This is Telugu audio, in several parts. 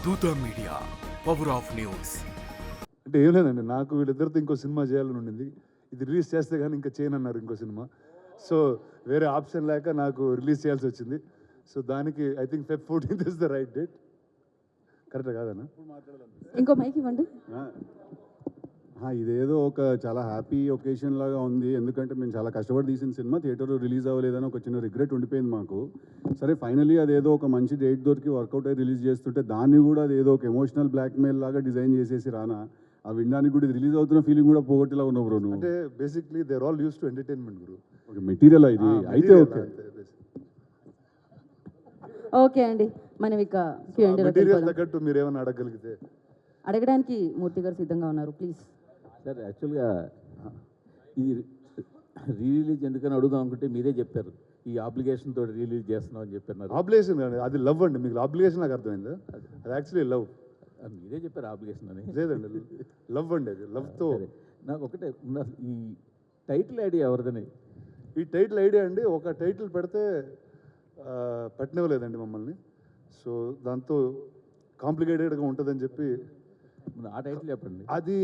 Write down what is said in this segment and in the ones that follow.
దూత మీడియా, పవర్ ఆఫ్ న్యూస్. అంటే ఏం లేదండి, నాకు వీళ్ళిద్దరితో ఇంకో సినిమా చేయాలని ఉండింది. ఇది రిలీజ్ చేస్తే కానీ ఇంకా చేయనన్నారు ఇంకో సినిమా. సో వేరే ఆప్షన్ లేక నాకు రిలీజ్ చేయాల్సి వచ్చింది. సో దానికి I think Feb 14th is the right date. కరెక్టా కాదన్నా? ఇంకో మైక్ ఇవ్వండి. ఇదేదో ఒక చాలా హ్యాపీ ఒకేషన్ లాగా ఉంది. ఎందుకంటే మేము చాలా కష్టపడి తీసిన సినిమా థియేటర్లో రిలీజ్ అవ్వలేదని ఒక చిన్న రిగ్రెట్ ఉండిపోయింది మాకు. సరే ఫైనలీ అదేదో ఒక మంచి డేట్ దొరికి వర్కౌట్ అయ్యి రిలీజ్ చేస్తుంటే దాన్ని కూడా అదేదో ఒక ఎమోషనల్ బ్లాక్మెయిల్ లాగా డిజైన్ చేసేసి రానా ఆ వినడానికి కూడా రిలీజ్ అవుతున్న ఫీలింగ్ కూడా పోగొట్టేలా ఉన్నావు బ్రో నువ్వు. అంటే basically they are all use to entertainment గురు. ఒక మెటీరియల్ ఇది అయితే ఓకే. ఓకే అండి, మనం ఇక Q&A మెటీరియల్ తగ్గట్టు మీరు ఏమైనా అడగగలిగితే. అడగడానికి మూర్తి గారు సిద్ధంగా ఉన్నారు, ప్లీజ్. సార్ యాక్చువల్గా ఇది రిలీజ్ ఎందుకని అడుగుదాం అనుకుంటే మీరే చెప్పారు ఈ ఆబ్లిగేషన్ తోటి రిలీజ్ చేస్తున్నాం అని చెప్పారు. ఆబ్లిగేషన్ కాదు, అది లవ్ అండి. మీకు ఆబ్లిగేషన్ నాకు అర్థమైందా? అది యాక్చువల్లీ లవ్. మీరే చెప్పారు ఆబ్లిగేషన్ అని. లేదండి, లవ్ అండి. అది లవ్తో. నాకు ఒకటే ఈ టైటిల్ ఐడియా ఎవరిదని? ఈ టైటిల్ ఐడియా అండి, ఒక టైటిల్ పెడితే పెట్టనివ్వలేదండి మమ్మల్ని. సో దాంతో కాంప్లికేటెడ్గా ఉంటుందని చెప్పి ఆ టైటిల్ చెప్పండి. అది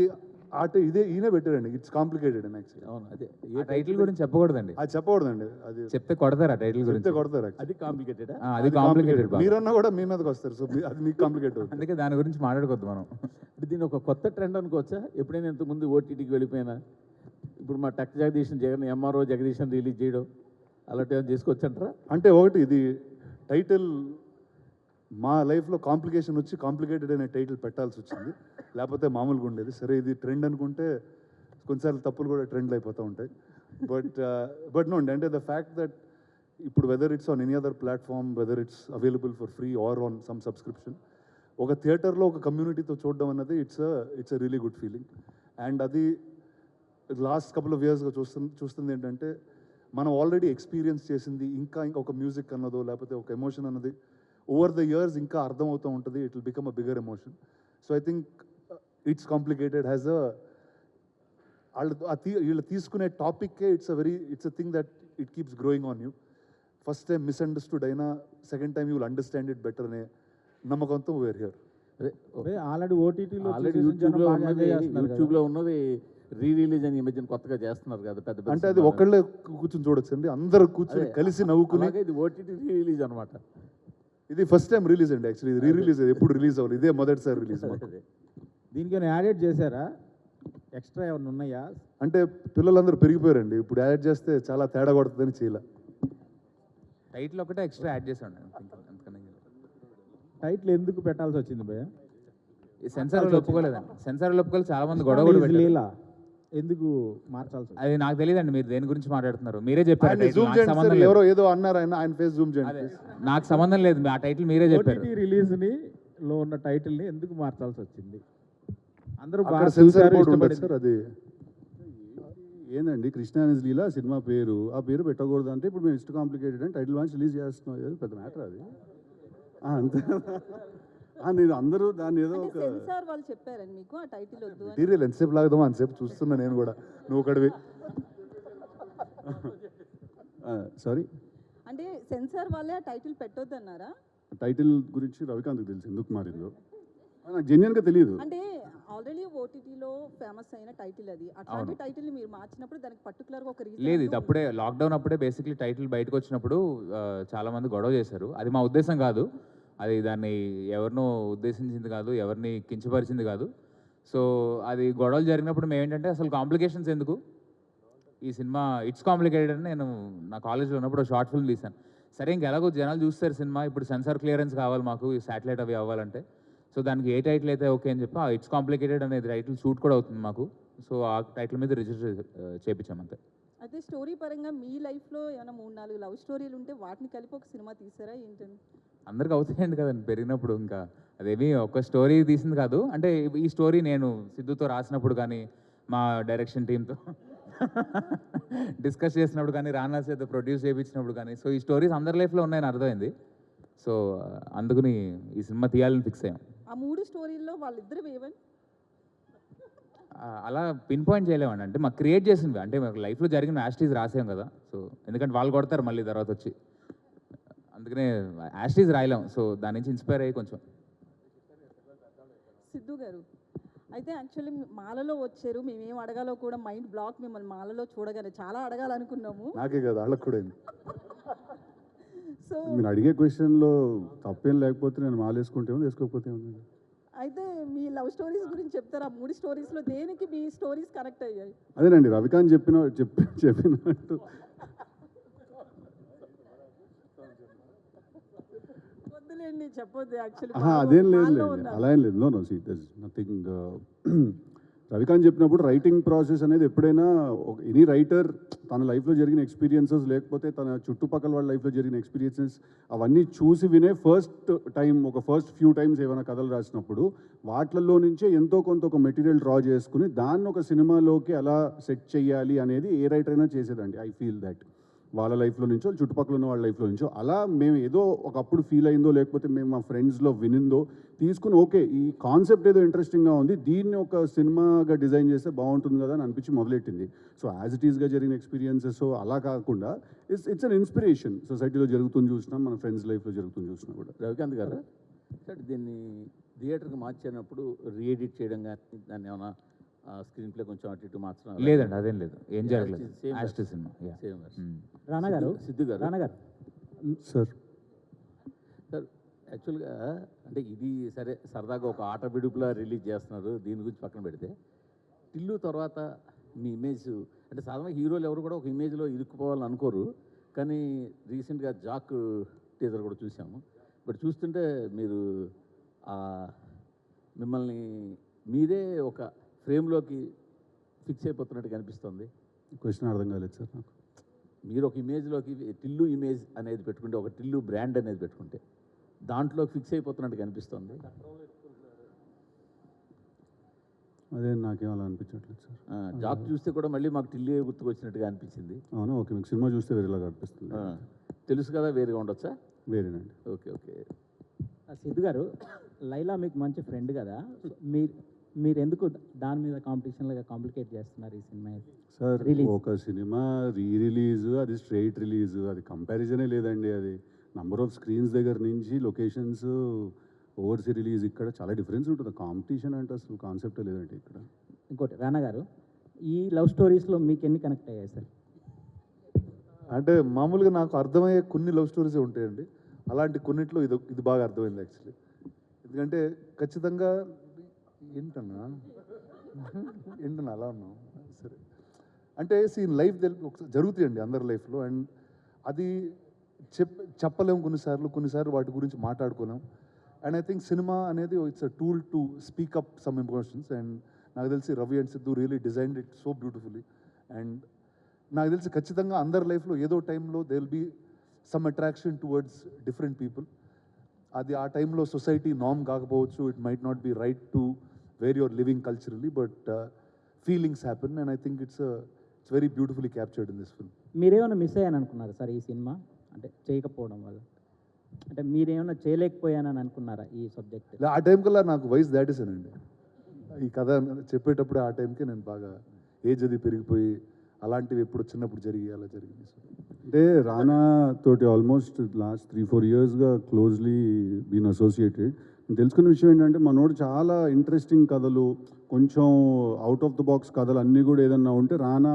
ఇదే ఈయన పెట్టారండి. ఇట్స్ కాంప్లికేటెడ్ అండి యాక్చువల్లీ. అవును, అదే ఏ టైటిల్ గురించి చెప్పకూడదండి. అది చెప్పకూడదండి. అది చెప్తే కొడతారు ఆ టైటిల్ చెప్తే గురించి. కొడతారు. అది కాంప్లికేటెడ్. అది కాంప్లికేటెడ్. మీరన్నా కూడా మీ మీదకి వస్తారు. సో అది మీకు కాంప్లికేట్ అవుతుంది. అందుకే దాని గురించి మాట్లాడుకోవద్దు మనం. అంటే దీన్ని ఒక కొత్త ట్రెండ్ అనుకోవచ్చా? ఎప్పుడైనా ఇంతకుముందు ఓటీటీకి వెళ్ళిపోయినా ఇప్పుడు మా టక్ జగదీశన్ ఎంఆర్ఓ జగదీశన్ రిలీజ్ చేయడం అలాంటి ఏమైనా చేసుకోవచ్చంటారా? అంటే ఒకటి ఇది టైటిల్ మా లైఫ్లో కాంప్లికేషన్ వచ్చి కాంప్లికేటెడ్ అనే టైటిల్ పెట్టాల్సి వచ్చింది. లేకపోతే మామూలుగా ఉండేది. సరే ఇది ట్రెండ్ అనుకుంటే కొన్నిసార్లు తప్పులు కూడా ట్రెండ్లు అయిపోతూ ఉంటాయి. బట్ నో అంటే ద ఫ్యాక్ట్ దట్ ఇప్పుడు whether it's on any other platform, whether it's available for free or on some subscription, ఒక థియేటర్లో ఒక కమ్యూనిటీతో చూడడం అన్నది it's a really good feeling. And అది లాస్ట్ కపుల్ ఆఫ్ ఇయర్స్గా చూస్తుంది ఏంటంటే మనం ఆల్రెడీ ఎక్స్పీరియన్స్ చేసింది ఇంకా ఒక మ్యూజిక్ అన్నదో లేకపోతే ఒక ఎమోషన్ అన్నది ఓవర్ ద ఇయర్స్ ఇంకా అర్థమవుతూ ఉంటుంది. It will become a bigger emotion. So I think it's complicated has వీళ్ళు తీసుకునే టాపిక్కే it's a thing that it keeps growing on you. First time misunderstood అయినా second time you will understand it better అనే నమ్మకంతో వేర్ హియర్. ఆల్రెడీ ఓటీటీలో ఆల్రెడీ యూట్యూబ్లో ఉన్నది రీ రిలీజ్ అని ఈ మధ్యన కొత్తగా చేస్తున్నారు కదా పెద్ద పెద్ద. అంటే అది ఒకళ్ళే కూర్చొని చూడొచ్చు అండి, అందరూ కూర్చొని కలిసి నవ్వుకుని. ఇది ఓటీటీ రీ రిలీజ్ అనమాట. ఇది ఫస్ట్ టైం రిలీజ్ అండి. యాక్చువల్లీ ఇది రీ రిలీజ్, ఎప్పుడు రిలీజ్ అవ్వాలి, ఇదే మొదటిసారి రిలీజ్. దీనికి ఏమైనా యాడ్ చేశారా? ఎక్స్ట్రా ఏమైనా ఉన్నాయా? అంటే పిల్లలందరూ పెరిగిపోయారండి, ఇప్పుడు యాడ్ చేస్తే చాలా తేడా కొడుతుందని చేయాల. టైటిల్ ఒకటే ఎక్స్ట్రా యాడ్ చేసాను. టైటిల్ ఎందుకు పెట్టాల్సి వచ్చింది భయ్య? ఈ సెన్సార్ ఒప్పుకోలేదండి. సెన్సార్ ఒప్పుకోలేదు, చాలా మంది గొడవ కూడా పెట్టారు. లీలా ఎందుకు మార్చాల్సి? అది నాకు తెలియదండి, మీరు దేని గురించి మాట్లాడుతున్నారు. మీరే చెప్పారు. జూమ్ చేయండి, ఎవరో ఏదో అన్నారు, ఆయన ఫేస్ జూమ్ చేయండి. నాకు సంబంధం లేదు, ఆ టైటిల్ మీరే చెప్పారు. ఓటీటీ రిలీజ్ లో ఉన్న టైటిల్ ని ఎందుకు మార్చాల్సి వచ్చింది? అందరూ అక్కడ సెన్సార్ బోర్డు ఉంటుంది సార్. అది ఏందండి, కృష్ణ అనేజ్ లీలా సినిమా పేరు, ఆ పేరు పెట్టకూడదు అంటే ఇప్పుడు మేము ఇష్ట కాంప్లికేటెడ్ అని టైటిల్ వాన్స్ రిలీజ్ చేస్తున్నాం. పెద్ద మ్యాటర్ అది. అంతే. నేను అందరూ దాన్ని ఏదో ఒక సెన్సార్ వాళ్ళు చెప్పారండి మీకు ఆ టైటిల్ వద్దు అని. మెటీరియల్ ఎంతసేపు లాగదామో అంతసేపు చూస్తున్నా నేను కూడా. నువ్వు ఒకటివి. సారీ, అంటే సెన్సార్ వాళ్ళే ఆ టైటిల్ పెట్టొద్దు అన్నారా? టైటిల్ గురించి రవికాంత్కి తెలుసు ఎందుకు మారిందో, నాకు జెన్యున్గా తెలియదు. అంటే ఆల్రెడీ ఓటీటీలో ఫేమస్ అయిన టైటిల్ అది. అట్లాంటి టైటిల్ ని మీరు మార్చినప్పుడు దానికి పర్టికులర్ గా ఒక రీజన్ లేదు, ఇది అప్పుడే లాక్డౌన్ అప్పుడే బేసిక్లీ టైటిల్ బయటకు వచ్చినప్పుడు చాలా మంది గొడవ చేశారు. అది మా ఉద్దేశం కాదు, అది దాన్ని ఎవరినో ఉద్దేశించింది కాదు, ఎవరిని కించపరిచింది కాదు. సో అది గొడవలు జరిగినప్పుడు మేము ఏంటంటే అసలు కాంప్లికేషన్స్ ఎందుకు, ఈ సినిమా ఇట్స్ కాంప్లికేటెడ్ అని నేను నా కాలేజ్లో ఉన్నప్పుడు షార్ట్ ఫిల్మ్ తీశాను. సరే ఇంకెలాగో జనాలు చూస్తారు సినిమా, ఇప్పుడు సెన్సార్ క్లియరెన్స్ కావాలి మాకు, ఈ శాటిలైట్ అవి అవ్వాలంటే. సో దానికి ఏ టైటిల్ అయితే ఓకే అని చెప్పి ఇట్స్ కాంప్లికేటెడ్ అనేది టైటిల్ షూట్ కూడా అవుతుంది మాకు. సో ఆ టైటిల్ మీద రిజిస్టర్ చేయించాం అంతే. అయితే స్టోరీ పరంగా మీ లైఫ్లో ఏమైనా 3-4 లవ్ స్టోరీలు ఉంటే వాటిని కలిపి ఒక సినిమా తీసారా ఏంటని? అందరికి అవుతాయండి కదండి పెరిగినప్పుడు. ఇంకా అదేమి ఒక స్టోరీ తీసింది కాదు. అంటే ఈ స్టోరీ నేను సిద్ధుతో రాసినప్పుడు కానీ, మా డైరెక్షన్ టీంతో డిస్కస్ చేసినప్పుడు కానీ, రానా చేత ప్రొడ్యూస్ చేయించినప్పుడు కానీ, సో ఈ స్టోరీస్ అందరి లైఫ్లో ఉన్నాయని అర్థమైంది. సో అందుకని ఈ సినిమా తీయాలని ఫిక్స్ అయ్యాం. ఆ 3 స్టోరీల్లో వాళ్ళిద్దరు ఏవని అలా పిన్ పాయింట్ చేయలేమండి. అంటే మాకు క్రియేట్ చేసింది, అంటే మాకు లైఫ్లో జరిగిన యాస్టీస్ రాసాం కదా. సో ఎందుకంటే వాళ్ళు కొడతారు మళ్ళీ తర్వాత వచ్చి, అందుకనే యాస్టీస్ రాయలేం. సో దాని నుంచి ఇన్స్పైర్ అయ్యి కొంచెం సిద్ధు గారు, అయితే యాక్చువల్లీ మాలలో వచ్చారు, మేమేం అడగాలో కూడా మైండ్ బ్లాక్ మిమ్మల్ని మాలలో చూడగానే చాలా అడగాలనుకున్నాము. నాకే కదా వాళ్ళకి కూడా అయింది. సో మీరు అడిగే క్వశ్చన్లో తప్పేం లేకపోతే నేను మాలేసుకుంటే ఉంది, వేసుకోకపోతే ఉంది. అయితే మీ లవ్ స్టోరీస్ గురించి చెప్తారా? 3 స్టోరీస్లో దేనికి మీ స్టోరీస్ కనెక్ట్ అయ్యాయి? అదేనండి రవికాంత్ చెప్పినట్టు వద్దులేండి, చెప్పొద్దు. యాక్చువల్లీ అదేం లేదు అలా ఏం లేదు. No see this nothing. Ravikanth చెప్పినప్పుడు రైటింగ్ ప్రాసెస్ అనేది ఎప్పుడైనా ఎనీ రైటర్ తన లైఫ్లో జరిగిన ఎక్స్పీరియన్సెస్ లేకపోతే తన చుట్టుపక్కల వాళ్ళ లైఫ్లో జరిగిన ఎక్స్పీరియన్సెస్ అవన్నీ చూసి వినే ఫస్ట్ ఫ్యూ టైమ్స్ ఏమైనా కథలు రాసినప్పుడు వాటిల్లో నుంచే ఎంతో కొంత ఒక మెటీరియల్ డ్రా చేసుకుని దాన్ని ఒక సినిమాలోకి ఎలా సెట్ చేయాలి అనేది ఏ రైటర్ అయినా చేసేదండి. ఐ ఫీల్ దట్ వాళ్ళ లైఫ్లో నుంచో చుట్టుపక్కల ఉన్న వాళ్ళ లైఫ్లో నుంచో అలా మేము ఏదో ఒకప్పుడు ఫీల్ అయిందో లేకపోతే మేము మా ఫ్రెండ్స్లో వినిందో తీసుకుని ఓకే ఈ కాన్సెప్ట్ ఏదో ఇంట్రెస్టింగ్గా ఉంది, దీన్ని ఒక సినిమాగా డిజైన్ చేస్తే బాగుంటుంది కదా అని అనిపించి మొదలెట్టింది. సో యాజ్ ఇట్ ఈస్గా జరిగిన ఎక్స్పీరియన్సెస్ అలా కాకుండా ఇట్స్ అన్ ఇన్స్పిరేషన్. సొసైటీలో జరుగుతుంది చూసినాం, మన ఫ్రెండ్స్ లైఫ్లో జరుగుతుంది చూసినా కూడా. రవికాంత్ గారు సార్ దీన్ని థియేటర్కి మార్చినప్పుడు రీఎడిట్ చేయడం కానీ దాన్ని ఏమైనా స్క్రీన్ ప్లే కొంచెం అటు ఇటు మార్చడం లేదండి, అదేం లేదు, ఏం జరగలేదు. Same యాస్ట్ సినిమా. సేమ్ రానా గారు, సిద్ధు గారు రానా గారు, సార్ సార్ యాక్చువల్గా అంటే ఇది సరే సరదాగా ఒక ఆట విడుపులా రిలీజ్ చేస్తున్నారు, దీని గురించి పక్కన పెడితే టిల్లు తర్వాత మీ ఇమేజ్ అంటే సాధారణంగా హీరోలు ఎవరు కూడా ఒక ఇమేజ్లో ఇరుక్కుపోవాలని అనుకోరు, కానీ రీసెంట్గా జాక్ టీజర్ కూడా చూసాము. బట్ చూస్తుంటే మీరు మిమ్మల్ని మీరే ఒక ఫ్రేమ్లోకి ఫిక్స్ అయిపోతున్నట్టు కనిపిస్తుంది. క్వశ్చన్ అర్థం కాలేదు సార్ నాకు. మీరు ఒక ఇమేజ్లోకి టిల్లు ఇమేజ్ అనేది పెట్టుకుంటే, ఒక టిల్లు బ్రాండ్ అనేది పెట్టుకుంటే దాంట్లో ఫిక్స్ అయిపోతున్నట్టు కనిపిస్తుంది. అదే నాకేం అలా అనిపించట్లేదు సార్. జాబ్ చూస్తే కూడా మళ్ళీ మాకు టిల్లు గుర్తుకొచ్చినట్టుగా అనిపించింది. అవునా, ఓకే. మీకు సినిమా చూస్తే వేరేలాగా అనిపిస్తుంది. తెలుసు కదా, వేరుగా ఉండొచ్చా? వేరేనండి. Okay okay. సిద్ధు గారు, లైలా మీకు మంచి ఫ్రెండ్ కదా, మీరు ఎందుకు దాని మీద కాంపిటీషన్లుగా కాంప్లికేట్ చేస్తున్నారు ఈ సినిమా? Sir Release. ఒక సినిమా రిలీజ్ అది స్ట్రైట్ రిలీజ్, అది కంపారిజనే లేదండి. అది నంబర్ ఆఫ్ స్క్రీన్స్ దగ్గర నుంచి లొకేషన్స్ ఓవర్సీ రిలీజ్ ఇక్కడ చాలా డిఫరెన్స్ ఉంటుంది. కాంపిటీషన్ అంటే అసలు కాన్సెప్టే లేదండి ఇక్కడ. ఇంకోటి రానా గారు, ఈ లవ్ స్టోరీస్లో మీకు ఎన్ని కనెక్ట్ అయ్యాయి సార్? అంటే మామూలుగా నాకు అర్థమయ్యే కొన్ని లవ్ స్టోరీసే ఉంటాయండి. అలాంటి కొన్నిట్లో ఇది బాగా అర్థమైంది యాక్చువల్లీ. ఎందుకంటే ఖచ్చితంగా ఏంటన్నా అలా ఉన్నాం సరే. అంటే లైఫ్ జరుగుతాయండి అందరి లైఫ్లో, అండ్ అది చెప్పలేము కొన్నిసార్లు వాటి గురించి మాట్లాడుకోలేం. అండ్ ఐ థింక్ సినిమా అనేది it's a tool to speak up some emotions. And నాకు తెలిసి Ravi and Siddhu really designed it so beautifully. And నాకు తెలిసి ఖచ్చితంగా అందరి లైఫ్లో ఏదో టైంలో they will be some attraction towards different people. అది ఆ టైంలో సొసైటీ నార్మ్ కాకపోవచ్చు, it might not be right to where your living culturally, but feelings happen. And I think it's very beautifully captured in this film. మీరేమైనా మిస్ అయ్యాను అనుకున్నారా సార్ ఈ సినిమా అంటే చేయకపోవడం వల్ల? అంటే మీరేమైనా చేయలేకపోయానని అనుకున్నారా ఈ సబ్జెక్ట్? ఆ టైం కల్లా నాకు వయసు దాటేసానండి. ఈ కథ చెప్పేటప్పుడే ఆ టైంకి నేను బాగా ఏజ్ అది పెరిగిపోయి అలాంటివి ఎప్పుడు చిన్నప్పుడు అలా జరిగింది. అంటే రానా తోటి ఆల్మోస్ట్ లాస్ట్ 3-4 ఇయర్స్గా క్లోజ్లీ బీన్ అసోసియేటెడ్. నేను తెలుసుకున్న విషయం ఏంటంటే మనోడు చాలా ఇంట్రెస్టింగ్ కథలు, కొంచెం అవుట్ ఆఫ్ ద బాక్స్ కథలు అన్నీ కూడా ఏదన్నా ఉంటే రానా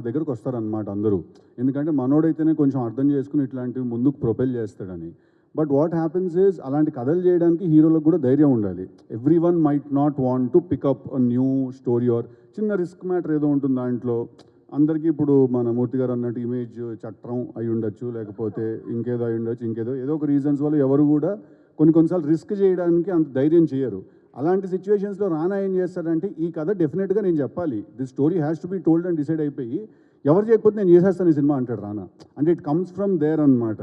దగ్గరకు వస్తారనమాట అందరూ. ఎందుకంటే మనోడైతేనే కొంచెం అర్థం చేసుకుని ఇట్లాంటివి ముందుకు ప్రొపెల్ చేస్తాడని. బట్ వాట్ హ్యాపెన్స్ ఈజ్ అలాంటి కథలు చేయడానికి హీరోలకు కూడా ధైర్యం ఉండాలి. Every one might not want to pick up a new story or చిన్న రిస్క్ మ్యాటర్ ఏదో ఉంటుంది దాంట్లో. అందరికీ ఇప్పుడు మన మూర్తి గారు అన్నట్టు ఇమేజ్ చట్టం అయి ఉండొచ్చు, లేకపోతే ఇంకేదో అయి ఉండొచ్చు, ఏదో ఒక రీజన్స్ వల్ల ఎవరు కూడా కొన్నిసార్లు రిస్క్ చేయడానికి అంత ధైర్యం చేయరు. అలాంటి సిచ్యువేషన్స్లో రానా ఏం చేస్తాడంటే ఈ కథ డెఫినెట్గా నేను చెప్పాలి, this story has to be told అని డిసైడ్ అయిపోయి ఎవరు చేయకపోతే నేను చేసేస్తాను ఈ సినిమా అంటాడు రానా. అంటే ఇట్ కమ్స్ ఫ్రమ్ దేర్ అనమాట.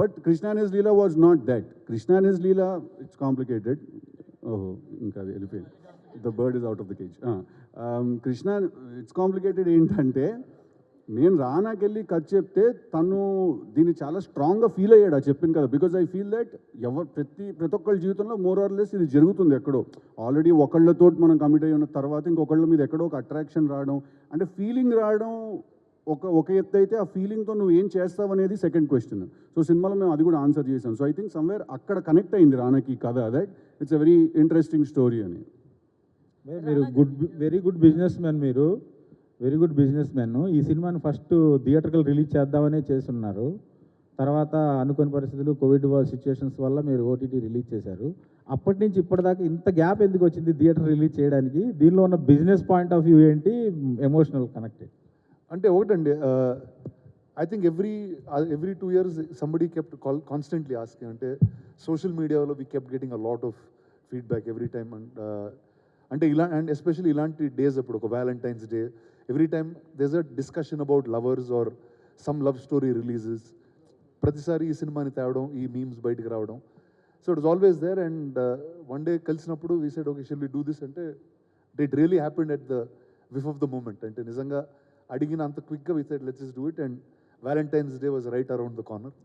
But Krishna and his Leela was not that. Krishna and his Leela it's complicated. ఓహో ఇంకా అది వెళ్ళిపోయింది, the bird is out of the cage. Krishna it's complicated ఏంటంటే నేను రానాకి వెళ్ళి కథ చెప్తే తను దీన్ని చాలా స్ట్రాంగ్గా ఫీల్ అయ్యాడు. అది చెప్పింది కదా, బికాజ్ ఐ ఫీల్ దట్ ప్రతి ఒక్కళ్ళ జీవితంలో మోర్ ఆర్ లెస్ ఇది జరుగుతుంది ఎక్కడో. ఆల్రెడీ ఒకళ్ళతో మనం కమిట్ అయ్యి ఉన్న తర్వాత ఇంకొకళ్ళ మీద ఎక్కడో ఒక అట్రాక్షన్ రావడం, అంటే ఫీలింగ్ రావడం ఒక ఎత్తు అయితే ఆ ఫీలింగ్తో నువ్వు ఏం చేస్తావు అనేది సెకండ్ క్వశ్చన్. సో సినిమాలో మేము అది కూడా ఆన్సర్ చేసాం. సో ఐ థింక్ సమ్వేర్ అక్కడ కనెక్ట్ అయింది రానాకి కథ, that it's a very interesting story అని. మీరు వెరీ గుడ్ బిజినెస్ మ్యాన్, మీరు వెరీ గుడ్ బిజినెస్ మ్యాన్. ఈ సినిమాని ఫస్ట్ థియేటర్కల్ రిలీజ్ చేద్దామనే చేస్తున్నారు. తర్వాత అనుకోని పరిస్థితులు, కోవిడ్ సిచ్యుయేషన్స్ వల్ల మీరు ఓటీటీ రిలీజ్ చేశారు. అప్పటి నుంచి ఇప్పటిదాకా ఇంత గ్యాప్ ఎందుకు వచ్చింది థియేటర్ రిలీజ్ చేయడానికి? దీనిలో ఉన్న బిజినెస్ పాయింట్ ఆఫ్ వ్యూ ఏంటి, ఎమోషనల్ కనెక్టెడ్? అంటే ఒకటండి, I think every 2 years somebody kept constantly asking. అంటే సోషల్ మీడియాలో we kept getting a lot of feedback every time. అంటే అండ్ ఎస్పెషల్లీ ఇలాంటి డేస్ అప్పుడు, ఒక Valentine's day, every time there's a discussion about lovers or some love story releases. ప్రతిసారి ఈ సినిమాని తేవడం, ఈ మీమ్స్ బయటకు రావడం. So it was always there. And one day కలిసినప్పుడు we said okay shall we do this అంటే it really happened at the whiff of the moment. అంటే నిజంగా అడిగిన అంత క్విక్గా we said let's just do it. And Valentine's day was right around the corner.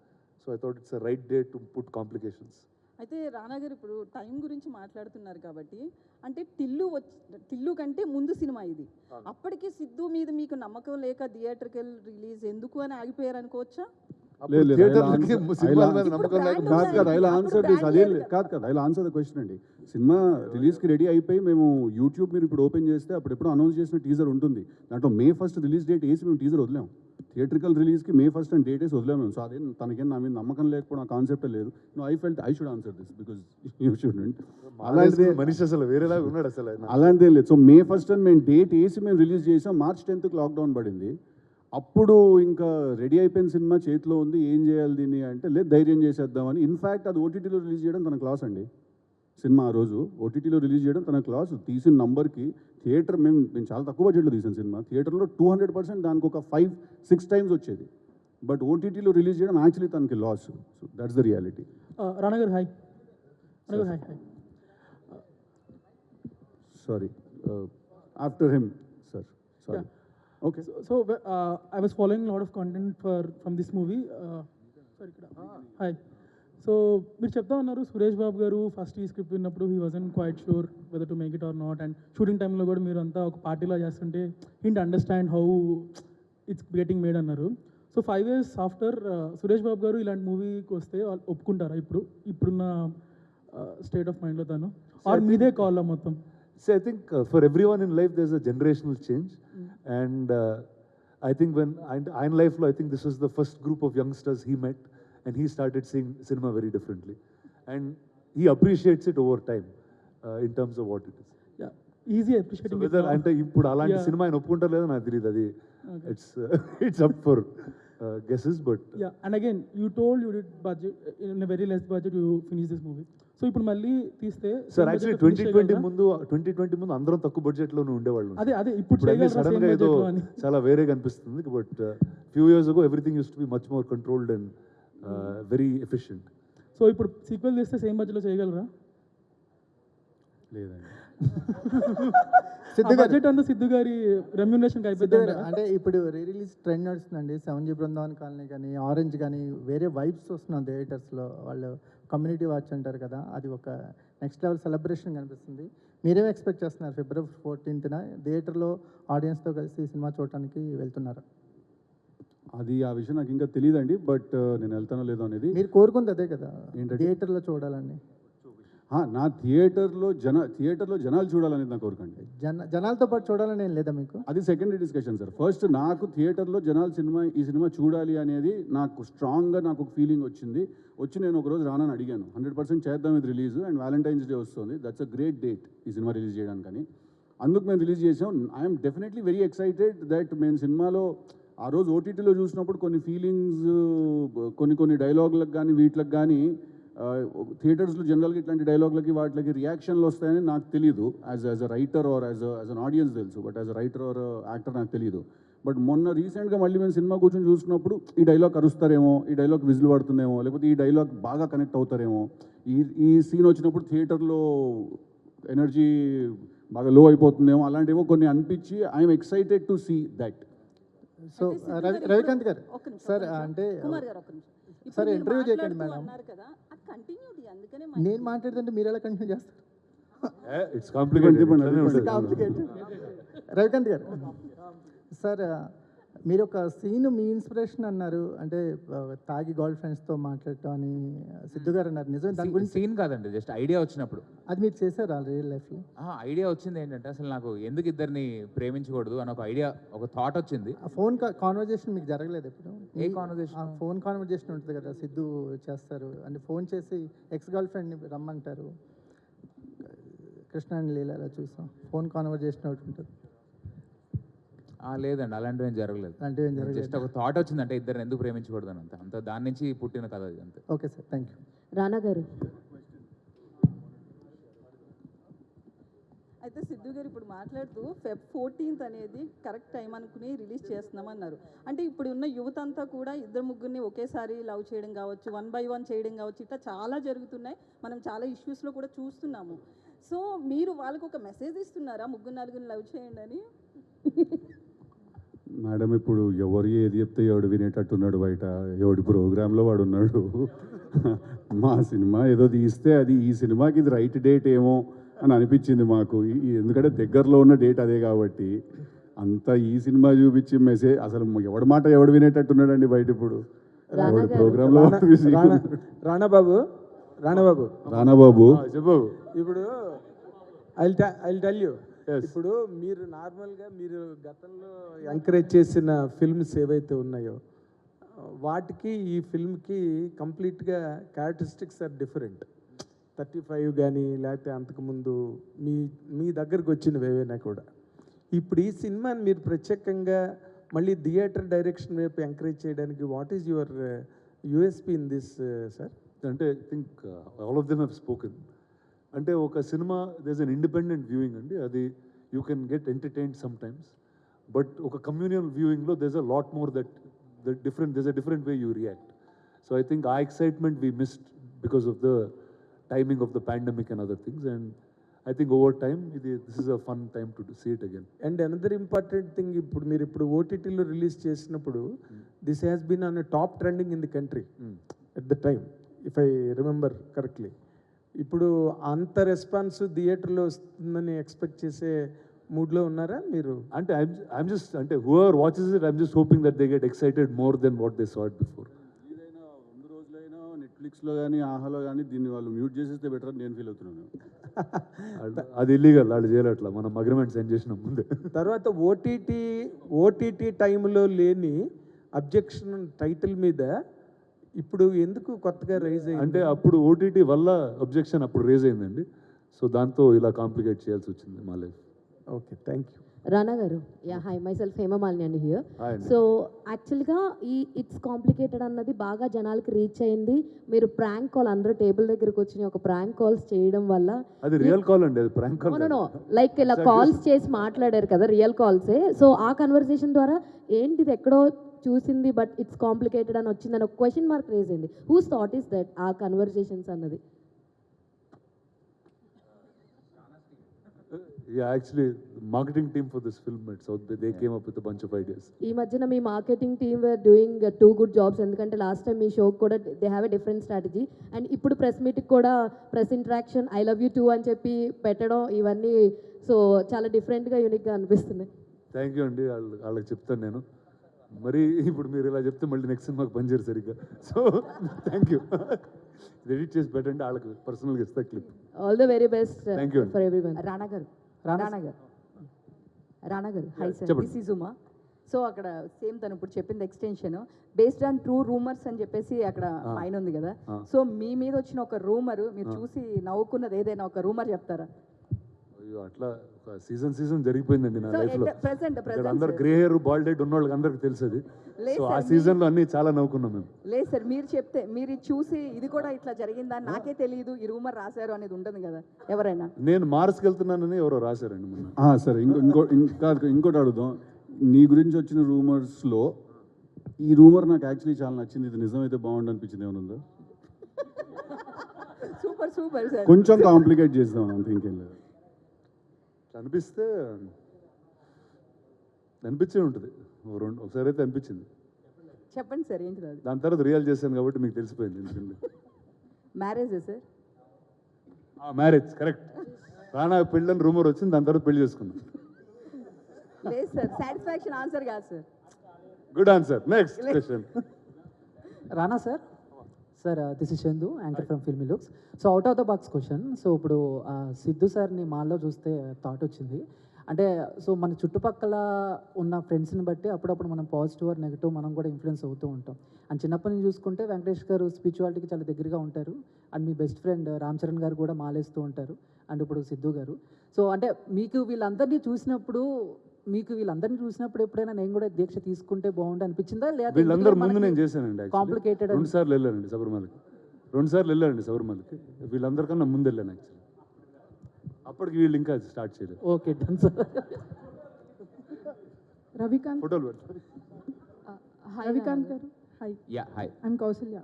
So I thought it's a right day to put complications. అయితే రానా గారు ఇప్పుడు టైం గురించి మాట్లాడుతున్నారు కాబట్టి, అంటే టిల్లు కంటే ముందు సినిమా ఇది. అప్పటికి సిద్ధు మీద మీకు నమ్మకం లేక థియేటర్కల్ రిలీజ్ ఎందుకు అని ఆగిపోయారు అనుకోవచ్చా? ఆన్సర్ ద క్వశ్చన్ అండి. సినిమా రిలీజ్కి రెడీ అయిపోయి మేము యూట్యూబ్ మీరు ఇప్పుడు ఓపెన్ చేస్తే అప్పుడెప్పుడు అనౌన్స్ చేసిన టీజర్ ఉంటుంది. దాంట్లో May 1st రిలీజ్ డేట్ వేసి మేము టీజర్ వదిలాం. థియేట్రికల్ రిలీజ్కి May 1st అని డేట్ వేసి వదిలాం మేము. సో అదే తనకేం నా మీద నమ్మకం లేకపోవడం ఆ కాన్సెప్టే లేదు. I felt I should answer this because you shouldn't. అలాంటిదే మనిషి అసలు వేరేలాగా ఉన్నాడు అసలు. అలాంటిదేం లేదు. సో May 1st అని మేము డేట్ వేసి మేము రిలీజ్ చేసాం. March 10th లాక్డౌన్ పడింది. అప్పుడు ఇంకా రెడీ అయిపోయిన సినిమా చేతిలో ఉంది, ఏం చేయాలి దీన్ని అంటే లేదు ధైర్యం చేసేద్దామని. ఇన్ఫ్యాక్ట్ అది ఓటీటీలో రిలీజ్ చేయడం తన క్లాస్ అండి. సినిమా ఆ రోజు ఓటీటీలో రిలీజ్ చేయడం తన క్లాస్. తీసిన నంబర్కి థియేటర్ మేము చాలా తక్కువ బడ్జెట్లో తీసిన సినిమా. థియేటర్లో 200% దానికి ఒక 5-6 times వచ్చేది. బట్ ఓటీటీలో రిలీజ్ చేయడం యాక్చువల్లీ తనకి loss. So that's the reality. Rana garu hi. Rana garu hi. Sorry after him sir. Sorry. Okay. So I was following a lot of content from this movie. Sorry, hi. So మీరు చెప్తా ఉన్నారు సురేష్ బాబు గారు ఫస్ట్ ఈ స్క్రిప్ట్ విన్నప్పుడు he wasn't quiet sure whether to make it or not. And shooting టైంలో కూడా మీరు అంతా ఒక పార్టీలా చేస్తుంటే hint understand how it's getting made అన్నారు. So 5 years after Suresh Babu గారు ఇలాంటి మూవీకి వస్తే వాళ్ళు ఒప్పుకుంటారా ఇప్పుడున్న స్టేట్ ఆఫ్ మైండ్లో తను, ఆర్ మీదే కాల్ మొత్తం? See, I think for everyone in life, there's a generational change. And I think when in life, I think this was the first group of youngsters he met, and he started seeing cinema very differently. And he appreciates it over time in terms of what it is. Yeah, easy appreciating. So whether అంటే ఇప్పుడు అలాంటి సినిమా ఆయన ఒప్పుకుంటారు లేదో నాకు తెలియదు. అది it's up for guesses, but yeah. And again, you told you did budget in a very less budget you finished this movie. So ఇప్పుడు మళ్ళీ తీస్తే సార్ యాక్చువల్లీ 2020 ముందు అందరం తక్కువ బడ్జెట్లోనే ఉండేవాళ్ళు. అదే ఇప్పుడు సడన్ గా ఏదో చాలా వేరేగా అనిపిస్తుంది. But few years ago everything use to be much more controlled and very efficient. So ఇప్పుడు సీక్వెల్ చేస్తే సేమ్ బడ్జెట్లో చేయగలరా? లేదండి. బడ్జెట్ అంతా సిద్ధు గారి రెమ్యూనరేషన్కి అయిపోతుంది. అంటే ఇప్పుడు రిలీజ్ ట్రెండ్ నడుస్తుందండి. 7G బృందావన్ కాలనీ కానీ, ఆరెంజ్ కానీ వేరే వైబ్స్ వస్తున్నాం థియేటర్స్లో. వాళ్ళు కమ్యూనిటీ వాచ్ అంటారు కదా, అది ఒక నెక్స్ట్ లెవెల్ సెలబ్రేషన్ కనిపిస్తుంది. మీరేం ఎక్స్పెక్ట్ చేస్తున్నారు? February 14th థియేటర్లో ఆడియన్స్తో కలిసి సినిమా చూడటానికి వెళ్తున్నారు. అది ఆ విషయం నాకు ఇంకా తెలియదండి. బట్ నేను వెళ్తానో లేదో అనేది మీరు కోరుకుంది అదే కదా, థియేటర్లో చూడాలని. నా థియేటర్లో జనాలు చూడాలనేది నా కోరికండి. జనాలతో పాటు చూడాలని ఏం లేదా మీకు? అది సెకండరీ డిస్కషన్ సార్. ఫస్ట్ నాకు థియేటర్లో ఈ సినిమా చూడాలి అనేది నాకు స్ట్రాంగ్గా నాకు ఒక ఫీలింగ్ వచ్చింది. నేను ఒకరోజు రానని అడిగాను, 100% చేద్దాం ఇది రిలీజ్, అండ్ వ్యాలంటైన్స్ డే వస్తుంది, దట్స్ అ గ్రేట్ డేట్ ఈ సినిమా రిలీజ్ చేయడానికి. అందుకు మేము రిలీజ్ చేసాం. I'm definitely very excited that మేము సినిమాలో ఆ రోజు ఓటీటీలో చూసినప్పుడు కొన్ని ఫీలింగ్స్, కొన్ని డైలాగులకు కానీ వీటికి కానీ థియేటర్స్లో జనరల్గా ఇట్లాంటి డైలాగులకి వాటికి రియాక్షన్లు వస్తాయని నాకు తెలియదు. As a writer or as an audience తెలుసు, but as a writer or actor నాకు తెలియదు. బట్ మొన్న రీసెంట్గా మళ్ళీ మేము సినిమా కూర్చొని చూసినప్పుడు ఈ డైలాగ్ అరుస్తారేమో, ఈ డైలాగ్ విజిల్ పడుతుందేమో, లేకపోతే ఈ డైలాగ్ బాగా కనెక్ట్ అవుతారేమో, ఈ సీన్ వచ్చినప్పుడు థియేటర్లో ఎనర్జీ బాగా లో అయిపోతుందేమో, అలాంటివో కొన్ని అనిపించి I'm excited to see that. So Ravikanth garu sir, అంటే సార్ ఇంటర్వ్యూ చేయకండి మేడం. నేను మాట్లాడుతుంటే మీరు ఎలా కంటిన్యూ చేస్తారు? It's complicated. Ravikanth garu sir, మీరు ఒక సీన్ మీ ఇన్స్పిరేషన్ అన్నారు, అంటే తాగి గర్ల్ ఫ్రెండ్స్తో మాట్లాడటం అని సిద్ధు గారు అన్నారు. నిజమే, దాని గురించి సీన్ కాదండి, జస్ట్ ఐడియా వచ్చినప్పుడు. అది మీరు చేశారు రియల్ లైఫ్లో? ఐడియా వచ్చింది ఏంటంటే, అసలు నాకు ఎందుకు ఇద్దరిని ప్రేమించకూడదు అని ఒక ఐడియా, ఒక థాట్ వచ్చింది. ఆ ఫోన్ కాన్వర్జేషన్ మీకు జరగలేదు ఎప్పుడు? ఏ conversation? ఫోన్ కాన్వర్జేషన్ ఉంటుంది కదా, సిద్ధు చేస్తారు అంటే ఫోన్ చేసి ఎక్స్ గర్ల్ ఫ్రెండ్ని రమ్మంటారు. కృష్ణ అండ్ లీలలో చూసాం, ఫోన్ కాన్వర్జేషన్ ఒకటి ఉంటుంది. లేదండి, అలాంటివి ఏం జరగలేదు. అలాంటివి ఏం జరగలేదు. జస్ట్ ఒక థాట్ వచ్చింది, అంటే ఇద్దరిని ఎందుకు ప్రేమించకూడదు అని. అంత దాని నుంచి పుట్టిన కథ అది, అంతే. Okay sir, thank you. Rana గారు, అయితే సిద్ధు గారు ఇప్పుడు మాట్లాడుతూ Feb 14th అనేది కరెక్ట్ టైం అనుకుని రిలీజ్ చేస్తున్నామన్నారు. అంటే ఇప్పుడు ఉన్న యువత అంతా కూడా ఇద్దరు ముగ్గురిని ఒకేసారి లవ్ చేయడం కావచ్చు, 1 by 1 చేయడం కావచ్చు, ఇట్లా చాలా జరుగుతున్నాయి. మనం చాలా ఇష్యూస్లో కూడా చూస్తున్నాము. సో మీరు వాళ్ళకు ఒక మెసేజ్ ఇస్తున్నారా, ముగ్గురు నలుగురిని లవ్ చేయండి అని? మేడం, ఇప్పుడు ఎవరు ఏది చెప్తే ఎవడు వినేటట్టున్నాడు బయట, ఎవడి ప్రోగ్రాంలో వాడు ఉన్నాడు. మా సినిమా ఏదో తీస్తే అది ఈ సినిమాకి ఇది రైట్ డేట్ ఏమో అని అనిపించింది మాకు. ఎందుకంటే దగ్గరలో ఉన్న డేట్ అదే కాబట్టి అంతా ఈ సినిమా చూపించి మెసేజ్, అసలు ఎవడి మాట ఎవడు వినేటట్టున్నాడండి బయట ఇప్పుడు. ఎవడి ప్రోగ్రాంలో రాణాబాబు చెప్పు. ఇప్పుడు ఐ టెల్ యూ, ఇప్పుడు మీరు నార్మల్గా మీరు గతంలో ఎంకరేజ్ చేసిన ఫిల్మ్స్ ఏవైతే ఉన్నాయో వాటికి ఈ ఫిల్మ్కి కంప్లీట్గా క్యారెక్టరిస్టిక్స్ ఆర్ డిఫరెంట్. 35 కానీ లేకపోతే అంతకుముందు మీ దగ్గరకు వచ్చినవి ఏవైనా కూడా. ఇప్పుడు ఈ సినిమాని మీరు ప్రత్యేకంగా మళ్ళీ థియేటర్ డైరెక్షన్ వైపు ఎంకరేజ్ చేయడానికి what is your USP in this sir? అంటే I think all of them have spoken. అంటే ఒక సినిమా దేస్ అన్ ఇండిపెండెంట్ వ్యూయింగ్ అండి, అది you can get entertained sometimes. But ఒక కమ్యూనియల్ వ్యూయింగ్లో does a lot more that there's a different way you react. So I think our excitement we missed because of the timing of the pandemic and other things, and I think over time this is a fun time to see it again. And another important thing, ఇప్పుడు ఓటీటీలో రిలీజ్ చేసినప్పుడు this has been on top trending in the country at the time, if I remember correctly. ఇప్పుడు అంత రెస్పాన్స్ థియేటర్లో వస్తుందని ఎక్స్పెక్ట్ చేసే మూడ్లో ఉన్నారా మీరు? అంటే I'm just అంటే whoever watches it, I'm just hoping that they get excited more than what they saw it before. ఏదైనా 2 రోజులైనా నెట్ఫ్లిక్స్లో కానీ ఆహాలో కానీ దీన్ని వాళ్ళు మ్యూట్ చేసేస్తే బెటర్ అని నేను ఫీల్ అవుతున్నాను. అది ఇల్లీగల్, వాళ్ళు చేయలేట్లా, మనం అగ్రిమెంట్ సైన్ చేసినాం ముందే. తర్వాత ఓటీటీ టైంలో లేని అబ్జెక్షన్ టైటిల్ మీద ఇప్పుడు ఎందుకు కొత్తగా రైజ్ అయ్యింది? అంటే అప్పుడు ఓటీటీ వల్ల అబ్జెక్షన్ అప్పుడు రేజ్ అయిందండి. సో దాంతో ఇలా కాంప్లికేట్ చేయాల్సి వచ్చింది మా life. Okay, thank you. Rana garu, hi, my self Hema Malini అండి హియర్. సో యాక్చువల్గా ఇట్స్ కాంప్లికేటెడ్ అన్నది బాగా జనాలకి రీచ్ అయింది. మీరు ప్రాంక్ కాల్, అందరూ టేబుల్ దగ్గరకు వచ్చి ఒక ప్రాంక్ కాల్స్ చేయడం వల్ల, అది రియల్ కాల్ అండి, అది ప్రాంక్ కాల్. నో లైక్ ఇలా కాల్స్ చేసి మాట్లాడారు కదా, రియల్ కాల్సే. సో ఆ కన్వర్సేషన్ ద్వారా ఏంటిది ఎక్కడో చూసింది బట్ ఇట్స్ కాంప్లికేటెడ్ అని వచ్చిందని ఒక క్వశ్చన్ మార్క్ రేజ్ అయింది. హూస్ థాట్ ఈస్ దట్, ఆ కన్వర్సేషన్స్ అన్నది? Yeah, actually, the marketing team for this film at South Bay, they came up with a bunch of ideas. ఈ మధ్యన మీ marketing team were doing 2 good jobs. ఎందుకంటే లాస్ట్ టైం మీ షోకి కూడా they have a different strategy. And ఇప్పుడు ప్రెస్ మీట్కి కూడా press interaction I love you too అని చెప్పి పెట్టడం, ఇవన్నీ సో చాలా డిఫరెంట్గా యూనిక్గా అనిపిస్తుంది. థ్యాంక్ యూ అండి, వాళ్ళకి చెప్తాను నేను. మరి ఇప్పుడు మీరు ఇలా చెప్తే మళ్ళీ నెక్స్ట్ సినిమాకి పనిచేయరు సరిగ్గా. So thank you. ఎడిట్ చేసి పెట్టండి, వాళ్ళకి పర్సనల్గా ఇస్తా clip. All the very best thank you for everyone. రానా గారు హై సార్, చెప్పండి. This is Uma. సో అక్కడ సేమ్ తను ఇప్పుడు చెప్పింది extension based on true rumours అని చెప్పేసి అక్కడ పైన ఉంది కదా. సో మీ మీద వచ్చిన ఒక రూమర్, మీరు చూసి నవ్వుకున్నది ఏదైనా ఒక రూమర్ చెప్తారా? అయ్యో, అట్లా ఒక సీజన్ జరిగిపోయిందండి నా లైఫ్లో. ప్రెసెంట్ అందరు గ్రే హెయిర్ బాల్డ్ హెడ్ ఉన్న వాళ్ళకి అందరికి తెలుసు. సో ఆ సీజన్లో అన్ని చాలా నవ్వుకున్నాం మేము. లేదు సార్, మీరు చెప్తే మీరు చూసి ఇది కూడా ఇట్లా జరిగిందా, నాకే తెలియదు ఈ రూమర్ రాశారు అనేది ఉంటుంది కదా ఎవరైనా. నేను మార్స్కి వెళ్తున్నానని ఎవరో రాశారండి మొన్న. సరే, ఇంకోటి అడుగుదాం. నీ గురించి వచ్చిన రూమర్స్లో ఈ రూమర్ నాకు యాక్చువల్లీ చాలా నచ్చింది, ఇది నిజమైతే బాగుండు అనిపించింది ఏమైనా ఉందా? సూపర్ సార్, కొంచెం కాంప్లికేట్ చేద్దాం అంతే, ఇంకేం లేదు. అనిపించే ఉంటుంది, ఒకసారి అయితే అనిపించింది. చెప్పండి సార్ ఏంటిది అది? దాని తర్వాత రియల్ చేశాను కాబట్టి మీకు తెలిసిపోయింది. ఎందుకంటే మ్యారేజే సార్? Marriage correct. రానా పెళ్ళని రూమర్ వచ్చింది, దాని తర్వాత పెళ్లి చేసుకున్నాం. లేదు సార్, సాటిస్ఫాక్షన్ ఆన్సర్ కాదు sir. Good answer. Next question. Rana sir. Sir this is Chandu, anchor from filmy looks. So out of the box question. So ఇప్పుడు సిద్ధు సార్ని మాల్లో చూస్తే థాట్ వచ్చింది, అంటే సో మన చుట్టుపక్కల ఉన్న ఫ్రెండ్స్ని బట్టి అప్పుడప్పుడు మనం పాజిటివ్ ఆర్ నెగిటివ్ మనం కూడా ఇన్ఫ్లుయెన్స్ అవుతూ ఉంటాం. అండ్ చిన్నప్పటి నుంచి చూసుకుంటే వెంకటేష్ గారు స్పిరిచువాలిటీకి చాలా దగ్గరగా ఉంటారు. And me best friend Ram Charan గారు కూడా మాలేస్తూ ఉంటారు. అండ్ ఇప్పుడు సిద్ధు గారు. సో అంటే మీకు వీళ్ళందరినీ చూసినప్పుడు ఎప్పుడైనా నేను కూడా దీక్ష తీసుకుంటే బాగుండు అనిపించిందా? వీళ్ళందరూ ముందు నేను చేశానండి. కాంప్లికేటెడ్. 2 సార్లు వెళ్ళానండి శబరిమలకి. వీళ్ళందరికన్నా ముందు వెళ్ళాను యాక్చువల్లీ. అప్పటికి వీళ్ళు ఇంకా స్టార్ట్ చేయలేదు. Okay, done sir. రవికాంత్. ఫోటోలు పెడతారు. Ravikanth garu. Hi. Yeah, hi. I'm Kausalya.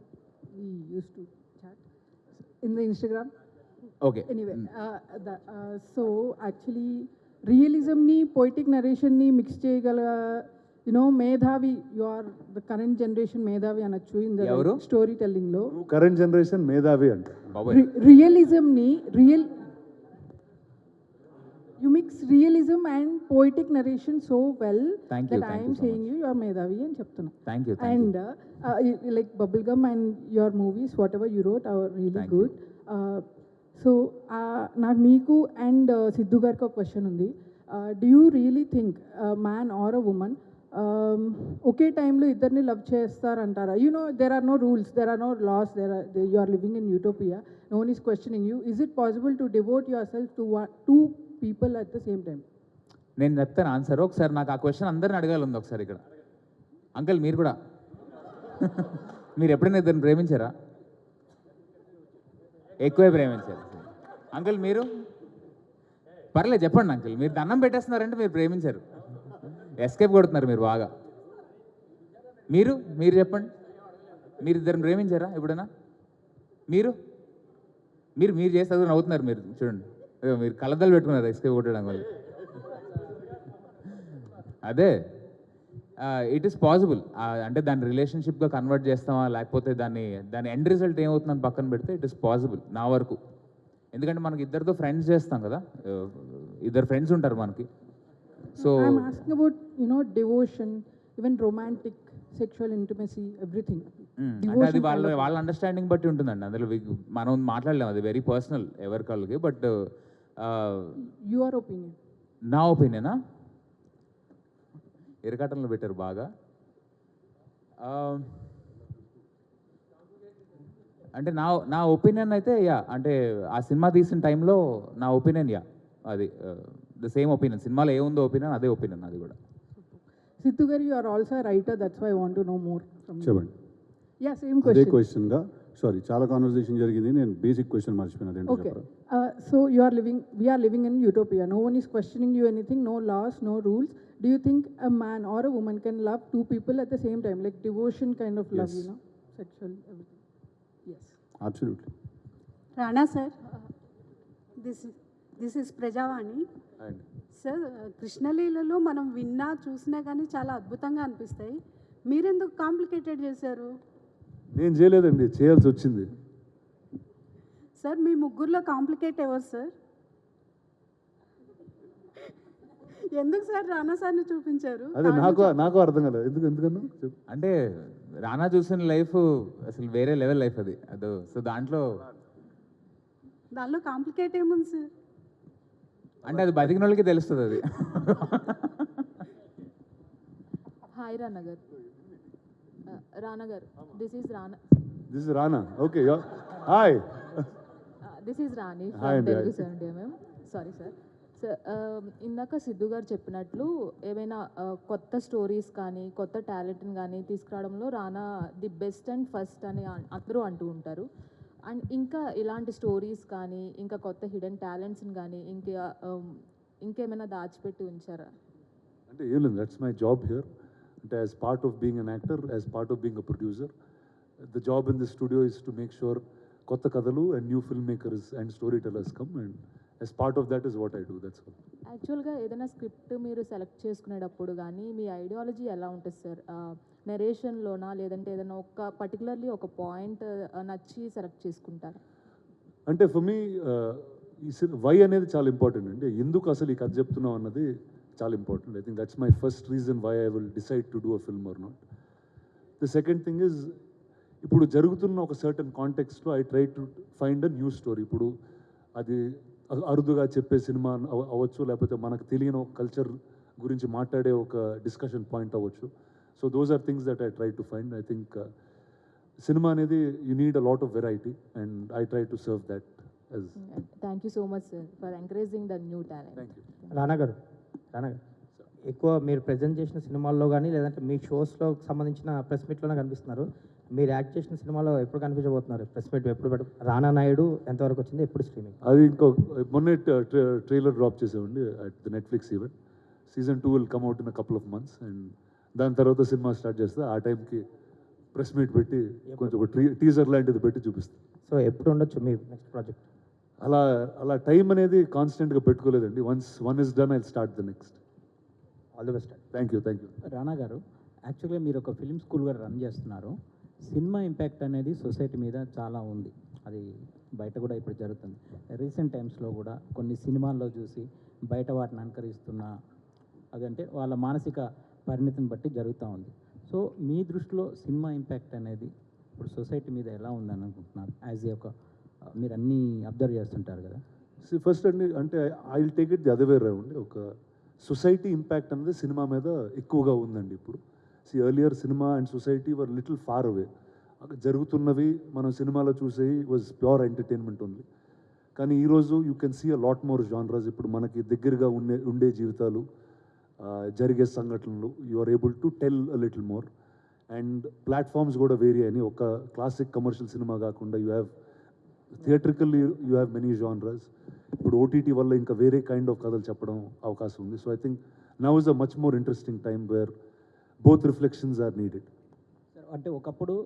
We used to chat in the Instagram. Okay. Anyway, so actually రియలిజంని పోయిటిక్ నరేషన్ని మిక్స్ చేయగల మేధావి, you are the current generation మేధావి అనొచ్చు ఇన్ ద స్టోరీ టెల్లింగ్లో. కరెంట్ జనరేషన్ మేధావి అంట. రియలిజంని you mix realism and poetic narration so well that I am saying you are Medhavi and cheptuna. Thank you. And like Bubblegum and your movies, whatever you wrote, are really good. So నాకు మీకు అండ్ సిద్ధు గారికి ఒక క్వశ్చన్ ఉంది. Do you really think a man or a woman ఒకే టైంలో ఇద్దరిని love చేస్తారంటారా? there are no rules, there are no laws, you are living in utopia, no one is questioning you. Is it possible to devote yourself to two people at the same time? నేను చెప్తాను ఆన్సర్. ఒకసారి నాకు ఆ క్వశ్చన్ అందరిని అడగాలి ఉంది ఒకసారి ఇక్కడ. అంకుల్ మీరు కూడా మీరు ఎప్పుడైనా ఇద్దరిని ప్రేమించారా? ఎక్కువే ప్రేమించారు. అంకుల్ మీరు పర్లేదు చెప్పండి అంకుల్. మీరు దండం పెట్టేస్తున్నారంటే మీరు ప్రేమించారు. ఎస్కేప్ కొడుతున్నారు మీరు బాగా. మీరు చెప్పండి, మీరు ఇద్దరిని ప్రేమించారా ఎప్పుడైనా? మీరు చేసి చదువు నవ్వుతున్నారు. మీరు చూడండి, మీరు కళ్ళద్దాలు పెట్టుకున్నారు ఎస్కేప్ కొట్టడం వల్ల. అదే ఇట్ ఈస్ పాసిబుల్. అంటే దాన్ని రిలేషన్షిప్గా కన్వర్ట్ చేస్తామా లేకపోతే దాని ఎండ్ రిజల్ట్ ఏమవుతుందని పక్కన పెడితే ఇట్ ఈస్ పాసిబుల్ నా వరకు. ఎందుకంటే మనకి ఇద్దరితో ఫ్రెండ్స్ చేస్తాం కదా, ఇద్దరు ఫ్రెండ్స్ ఉంటారు మనకి. So I'm asking about devotion, even romantic, sexual intimacy, everything. అంటే అది వాళ్ళ అండర్స్టాండింగ్ బట్టి ఉంటుందండి. అందులో మనం మాట్లాడలేము, అది వెరీ పర్సనల్ ఎవరికాళ్ళకి. But your opinion. నా ఒపీనియనా? ఇరకాటంలో పెట్టారు బాగా. అంటే నా ఒపీనియన్ అయితే అంటే ఆ సినిమా తీసిన టైంలో నా ఒపీనియన్ అది ద సేమ్ ఒపీనియన్. సినిమాలో ఏముందో ఒపీనియన్ అదే ఒపీనియన్ అది కూడా. Siddhu garu, you are also writer, that's why I want to know more from you. చెప్పండి. యా, సేమ్ అదే క్వశ్చన్. క్వశ్చన్గా సారీ చాలా కాన్వర్సేషన్ జరిగింది, నేను బేసిక్ క్వశ్చన్ మర్చిపోయినది ఏంటో Okay. చెప్పరా? So we are living in utopia. No one is questioning you anything, no laws, no rules. Do you think a man or a woman can love two people at the same time, like devotion kind of love, Yes. sexual, everything? Yes. Absolutely. Rana sir, this is Prajavani. Sir, కృష్ణలీలలో మనం విన్నా చూసినా కానీ చాలా అద్భుతంగా అనిపిస్తాయి. మీరెందుకు కాంప్లికేటెడ్ చేశారు? నేను చేయలేదండి, చేయాల్సి వచ్చింది. సార్, మీ ముగ్గురులో కాంప్లికేట్ ఎవరు సార్? ఎందుకు సార్ రానా సార్ని చూపించారు? అదే నాకు అర్థం కాలేదు. ఎందుకన్నా అంటే రానా చూసిన లైఫ్ అసలు వేరే లెవెల్ లైఫ్ అది. సో దాంట్లో కాంప్లికేట్ ఏముంది సార్? అంటే అది బతికిన వాళ్ళకి తెలుస్తుంది అది. హాయ్ రానా గారు. రానా గారు, this is Rana. Okay, hi. This is Rani from Telugu 70mm. Sorry sir. Sir, ఇందాక సిద్ధు గారు చెప్పినట్లు ఏమైనా కొత్త స్టోరీస్ కానీ కొత్త టాలెంట్ని కానీ తీసుకురావడంలో రానా ది బెస్ట్ అండ్ ఫస్ట్ అని అందరూ అంటూ ఉంటారు. అండ్ ఇంకా ఇలాంటి స్టోరీస్ కానీ ఇంకా కొత్త హిడెన్ టాలెంట్స్ని కానీ ఇంకేమైనా దాచిపెట్టి ఉంచారా? అంటే ఏం లేదు, దట్స్ మై జాబ్ హియర్. అంటే as part of being an actor, as part of being a producer, the job in the studio is to make sure కొత్త కథలు and new film makers and story tellers come, and as part of that is what I do. That's all. యాక్చువల్గా ఏదైనా స్క్రిప్ట్ మీరు సెలెక్ట్ చేసుకునేటప్పుడు కానీ మీ ఐడియాలజీ ఎలా ఉంటుంది సార్? నెరేషన్లోనా లేదంటే ఏదైనా పర్టికులర్లీ ఒక పాయింట్ నచ్చి సెలెక్ట్ చేసుకుంటారా? అంటే ఫర్ మీ ఈ వై అనేది చాలా ఇంపార్టెంట్ అండి. ఎందుకు అసలు ఈ కథ చెప్తున్నాం అన్నది చాలా important. I think that's my first reason why I will decide to do a film or not. The second thing is, ఇప్పుడు జరుగుతున్న ఒక సర్టన్ కాంటెక్స్ట్లో I try to find a new story. ఇప్పుడు అది అరుదుగా చెప్పే సినిమా అవ్వచ్చు, లేకపోతే మనకు తెలియని ఒక కల్చర్ గురించి మాట్లాడే ఒక డిస్కషన్ పాయింట్ అవ్వచ్చు. So those are things that I try to find. I think cinema అనేది you need a lot of variety and I try to serve that. Thank you so much sir for encouraging the new talent. Thank you. Rana garu ఎక్కువ మీరు ప్రజెంట్ చేసిన సినిమాల్లో కానీ లేదంటే మీ షోస్లో సంబంధించిన ప్రెస్ మీట్లోనే కనిపిస్తున్నారు. మీరు యాక్ట్ చేసిన సినిమాలో ఎప్పుడు కనిపించబోతున్నారు? ప్రెస్ మీట్ ఎప్పుడు రానా నాయుడు ఎంతవరకు వచ్చింది, ఎప్పుడు స్ట్రీమింగ్? అది మొన్నే ట్రైలర్ డ్రాప్ చేసామండి at the Netflix event. Season 2 will come out in a couple of months and దాని తర్వాత సినిమా స్టార్ట్ చేస్తే ఆ టైంకి ప్రెస్ మీట్ పెట్టి కొంచెం ఒక టీజర్ లాంటిది పెట్టి చూపిస్తాం. సో ఎప్పుడు ఉండొచ్చు మీ నెక్స్ట్ ప్రాజెక్ట్? అలా టైం అనేది కాన్స్టెంట్గా పెట్టుకోలేదండి. Once one is done I start the next. All the best. Thank you. Rana garu, యాక్చువల్గా మీరు ఒక ఫిల్మ్ స్కూల్ కూడా రన్ చేస్తున్నారు. సినిమా ఇంపాక్ట్ అనేది సొసైటీ మీద చాలా ఉంది, అది బయట కూడా ఇప్పుడు జరుగుతుంది. రీసెంట్ టైమ్స్లో కూడా కొన్ని సినిమాల్లో చూసి బయట వాటిని అనుకరిస్తున్న అదంటే వాళ్ళ మానసిక పరిణతిని బట్టి జరుగుతూ ఉంది. సో మీ దృష్టిలో సినిమా ఇంపాక్ట్ అనేది ఇప్పుడు సొసైటీ మీద ఎలా ఉందని అనుకుంటున్నారు? యాజ్ ఏ ఒక మీరు అన్నీ అబ్జర్వ్ చేస్తుంటారు కదా. ఫస్ట్ అండి, అంటే I will take it the other way round. ఒక సొసైటీ ఇంపాక్ట్ అనేది సినిమా మీద ఎక్కువగా ఉందండి ఇప్పుడు. Earlier cinema and society were little far away. జరుగుతున్నవి మనం సినిమాలో చూసేవి వాజ్ ప్యూర్ ఎంటర్టైన్మెంట్ ఓన్లీ. కానీ ఈరోజు you can see a lot more genres. ఇప్పుడు మనకి దగ్గరగా ఉండే జీవితాలు, జరిగే సంఘటనలు, you are able to tell a little more. And platforms కూడా వేరీ అయినాయి. ఒక క్లాసిక్ కమర్షియల్ సినిమా కాకుండా you have theatrically you have many genres. ఇప్పుడు ఓటీటీ వల్ల ఇంకా వేరే కైండ్ ఆఫ్ కథలు చెప్పడం అవకాశం ఉంది. So I think now is a much more interesting time where both reflections are needed. అంటే ఒకప్పుడు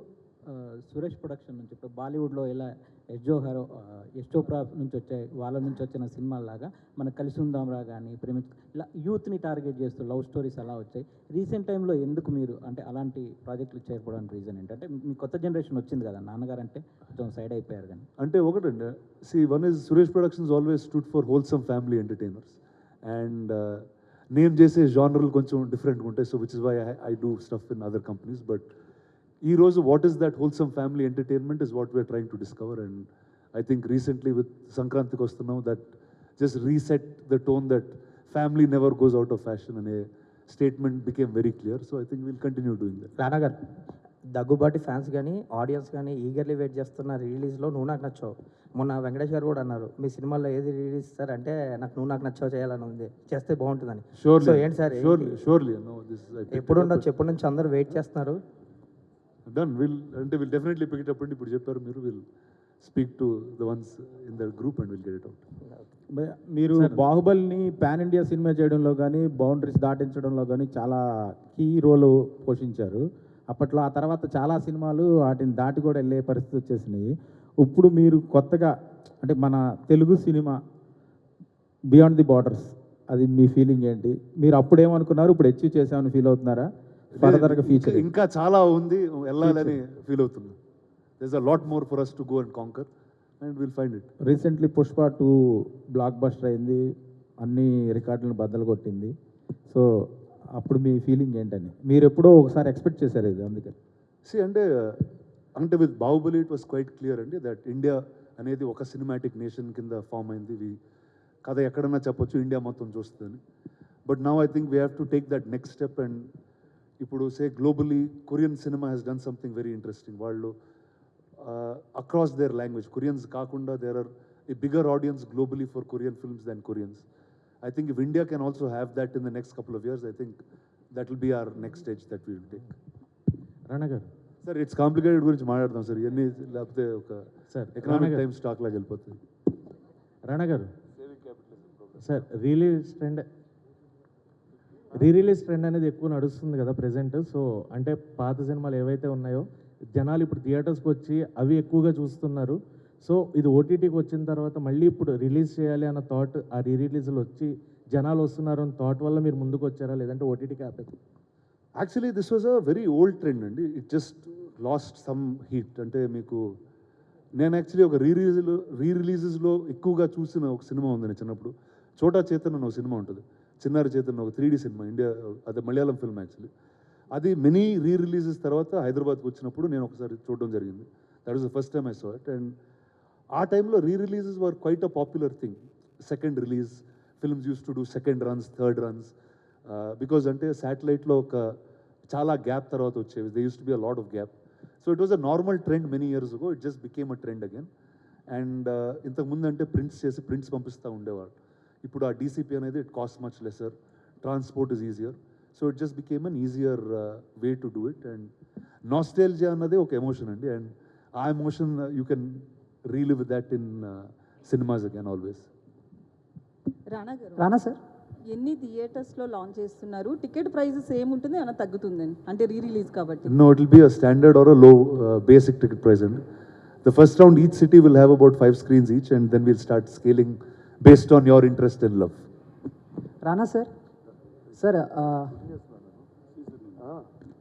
సురేష్ ప్రొడక్షన్ నుంచి ఇప్పుడు బాలీవుడ్లో ఇలా యశ్ చోప్రా నుంచి వచ్చాయి, వాళ్ళ నుంచి వచ్చిన సినిమాలాగా మన కలిసి ఉందాంరా కానీ ప్రేమించు ఇలా యూత్ని టార్గెట్ చేస్తూ లవ్ స్టోరీస్ అలా వచ్చాయి. రీసెంట్ టైంలో ఎందుకు మీరు అంటే అలాంటి ప్రాజెక్టులు చేయకపోవడానికి రీజన్ ఏంటంటే మీ కొత్త జనరేషన్ వచ్చింది కదా, నాన్నగారు అంటే కొంచెం సైడ్ అయిపోయారు. కానీ అంటే ఒకటండి, one is Suresh productions always stood for wholesome family entertainers. And నేను చేసే జానర్లు కొంచెం డిఫరెంట్గా ఉంటాయి. So which is why I do stuff in other companies. But ఈరోజు what is that wholesome family entertainment is what we're trying to discover. And I think recently with సంక్రాంతికి వస్తున్నాం, that just reset the tone that family never goes out of fashion అనే statement became very clear. So I think will continue doing that. రానా గారు, దగ్గుబాటి ఫ్యాన్స్ కానీ ఆడియన్స్ కానీ ఈగర్లీ వెయిట్ చేస్తున్న రిలీజ్లో నువ్వు నాకు నచ్చావు. మొన్న వెంకటేష్ గారు కూడా అన్నారు మీ సినిమాలో ఏది రిలీజ్ సార్ అంటే నాకు నువ్వు నాకు నచ్చావు చేయాలని ఉంది, చేస్తే బాగుంటుందని. సో ఏంటి సార్ ఎప్పుడు ఉండొచ్చు, ఎప్పటి నుంచి అందరూ వెయిట్ చేస్తున్నారు? Done will definitely pick it up. ఇప్పుడు చెప్పారు మీరు, will speak to the ones in the group and will get it out. మీరు బాహుబలిని పాన్ ఇండియా సినిమా చేయడంలో కానీ బౌండరీస్ దాటించడంలో కానీ చాలా కీ రోల్ పోషించారు అప్పట్లో. ఆ తర్వాత చాలా సినిమాలు వాటిని దాటి కూడా వెళ్ళే పరిస్థితి వచ్చేసినాయి. ఇప్పుడు మీరు కొత్తగా అంటే మన Telugu cinema beyond the borders, అది మీ ఫీలింగ్ ఏంటి? మీరు అప్పుడు ఏమనుకున్నారు, ఇప్పుడు అచీవ్ చేసామని ఫీల్ అవుతున్నారా? ఫర్దర్గా ఫీచర్ ఇంకా చాలా ఉంది వెళ్ళాలని ఫీల్ అవుతుంది. There is a lot more for us to go and conquer and we'll find it. Recently Pushpa 2 blockbuster అయింది, అన్ని రికార్డులను బద్దలు కొట్టింది. సో అప్పుడు మీ ఫీలింగ్ ఏంటని మీరు ఎప్పుడో ఒకసారి ఎక్స్పెక్ట్ చేశారు ఇది? అందుకని అంటే with Baahubali it was quite clear అండి దట్ ఇండియా అనేది ఒక సినిమాటిక్ నేషన్ కింద ఫామ్ అయింది. కథ ఎక్కడన్నా చెప్పొచ్చు, ఇండియా మొత్తం చూస్తుందని. But now I think we have to take that next step. And ఇప్పుడు globally Korean cinema has done something very interesting. వాళ్ళు అక్రాస్ దేర్ లాంగ్వేజ్, కొరియన్స్ కాకుండా there are a bigger audience globally for Korean films than Koreans. I think if India can also have that in the next couple of years, I think that will be our next stage that we will take. రానా గారు, సార్ ఇట్స్ కాంప్లికేటెడ్ గురించి మాట్లాడదాం సార్, ఇవన్నీ లేకపోతే ఒక ఎకనామిక్ టైమ్ స్టాక్ లాగా వెళ్ళిపోతుంది. రానా గారు సార్, రీ రిలీజ్ ట్రెండ్ అనేది ఎక్కువ నడుస్తుంది కదా ప్రెజెంట్. సో అంటే పాత సినిమాలు ఏవైతే ఉన్నాయో జనాలు ఇప్పుడు థియేటర్స్కి వచ్చి అవి ఎక్కువగా చూస్తున్నారు. సో ఇది ఓటీటీకి వచ్చిన తర్వాత మళ్ళీ ఇప్పుడు రిలీజ్ చేయాలి అన్న థాట్, ఆ రిలీజ్లు వచ్చి జనాలు వస్తున్నారు అన్న థాట్ వల్ల మీరు ముందుకు వచ్చారా, లేదంటే ఓటీటీకి ఆపేది? Actually this was a very old trend అండి. It just lost some heat. అంటే మీకు నేను యాక్చువల్లీ ఒక రీ రిలీజెస్లో ఎక్కువగా చూసిన ఒక సినిమా ఉంది నేను చిన్నప్పుడు. చోటా చేతన్ అని ఒక సినిమా ఉంటుంది, చిన్నారి చేతన్, ఒక 3D సినిమా, ఇండియా, అదే మలయాళం ఫిల్మ్ యాక్చువల్లీ. అది మెనీ రీ రిలీజెస్ తర్వాత హైదరాబాద్కి వచ్చినప్పుడు నేను ఒకసారి చూడడం జరిగింది. That was the first time I saw it. And ఆ టైంలో re releases were quite a popular thing. Second release films use to do second runs, third runs, because అంటే శాటిలైట్లో ఒక చాలా గ్యాప్ తర్వాత వచ్చేవి. They use to be a lot of gap. So it was a normal trend many years ago. It just became a trend again. And ఇంతకుముందు అంటే ప్రింట్స్ చేసి ప్రింట్స్ పంపిస్తూ ఉండేవాళ్ళు. ఇప్పుడు ఆ డీసీపీ అనేది it cost much lesser, transport is easier. So it just became an easier way to do it. And nostalgia అన్నది ఒక ఎమోషన్ అండి. అండ్ ఆ emotion you can relive that in cinemas again always. Rana sir, ఎన్ని థియేటర్స్లో లాంచ్ చేస్తున్నారు? టికెట్ ప్రైజెస్ ఏముంటుంది, ఏమైనా తగ్గుతుందని? అంటే రీ రిలీజ్ కాబట్టి. No, it will be a standard or a low basic ticket price. And the first round, each city will have about 5 screens each, and then we'll start scaling based on your interest and love. Rana sir, sir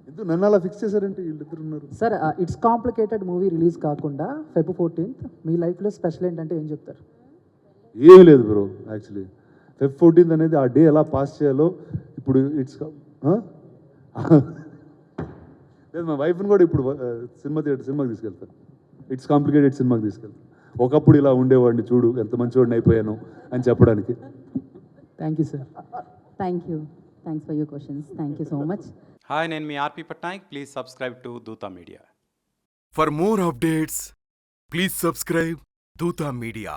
ఎందుకు నన్ను అలా ఫిక్స్ చేశారంటే వీళ్ళిద్దరు ఉన్నారు. Sir it's complicated movie release కాకుండా Feb 14th మీ లైఫ్లో స్పెషల్ ఏంటంటే ఏం చెప్తారు? ఏమీ లేదు బ్రో. యాక్చువల్లీ Feb 14th అనేది ఆ డే ఎలా పాస్ చేయాలో ఇప్పుడు ఇట్స్ లేదు, మా వైఫ్ని కూడా ఇప్పుడు సినిమాకి తీసుకెళ్తాను. ఇట్స్ కాంప్లికేటెడ్ సినిమాకి తీసుకెళ్తాను. ఒకప్పుడు ఇలా ఉండేవాడిని, చూడు ఎంత మంచివాడిని అయిపోయాను అని చెప్పడానికి. Thank you sir. Thanks for your questions. Thank you so much. Hi, నేను మీ RP Patnaik. Please subscribe to Dhootha media. For more updates, please subscribe Doota Media.